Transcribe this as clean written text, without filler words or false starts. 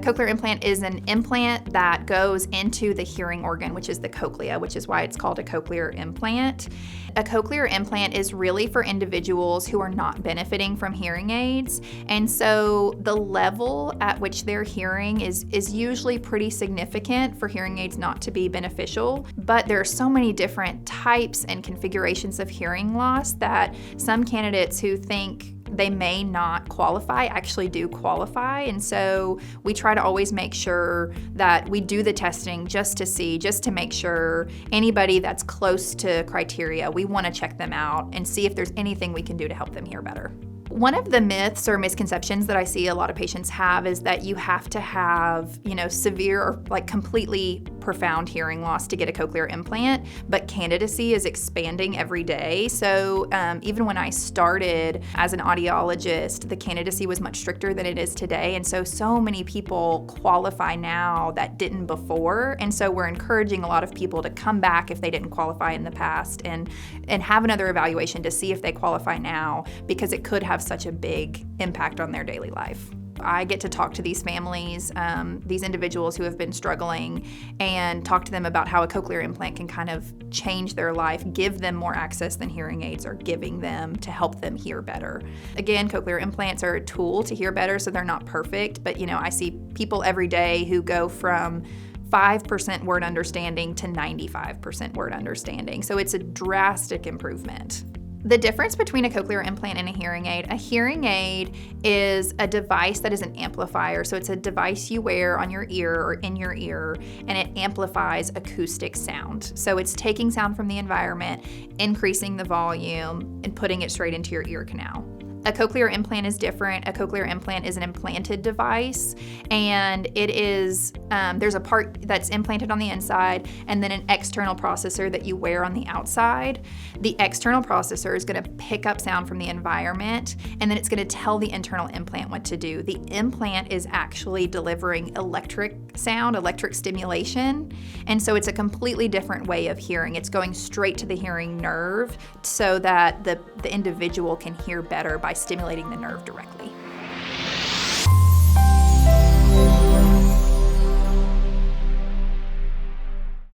cochlear implant is an implant that goes into the hearing organ, which is the cochlea, which is why it's called a cochlear implant. A cochlear implant is really for individuals who are not benefiting from hearing aids. And so the level at which they're hearing is usually pretty significant for hearing aids not to be beneficial. But there are so many different types and configurations of hearing loss that some candidates who think they may not qualify actually do qualify. And so we try to always make sure that we do the testing just to make sure anybody that's close to criteria, we want to check them out and see if there's anything we can do to help them hear better. One of the myths or misconceptions that I see a lot of patients have is that you have to have, severe or like completely profound hearing loss to get a cochlear implant, but candidacy is expanding every day. So even when I started as an audiologist, the candidacy was much stricter than it is today. And so many people qualify now that didn't before. And so we're encouraging a lot of people to come back if they didn't qualify in the past and have another evaluation to see if they qualify now, because it could have such a big impact on their daily life. I get to talk to these families, these individuals who have been struggling, and talk to them about how a cochlear implant can kind of change their life, give them more access than hearing aids are giving them to help them hear better. Again, cochlear implants are a tool to hear better, so they're not perfect, but I see people every day who go from 5% word understanding to 95% word understanding. So it's a drastic improvement. The difference between a cochlear implant and a hearing aid is a device that is an amplifier. So it's a device you wear on your ear or in your ear, and it amplifies acoustic sound. So it's taking sound from the environment, increasing the volume, and putting it straight into your ear canal. A cochlear implant is different. A cochlear implant is an implanted device, and it is, there's a part that's implanted on the inside and then an external processor that you wear on the outside. The external processor is going to pick up sound from the environment, and then it's going to tell the internal implant what to do. The implant is actually delivering electric sound, electric stimulation, and so it's a completely different way of hearing. It's going straight to the hearing nerve so that the individual can hear better by stimulating the nerve directly.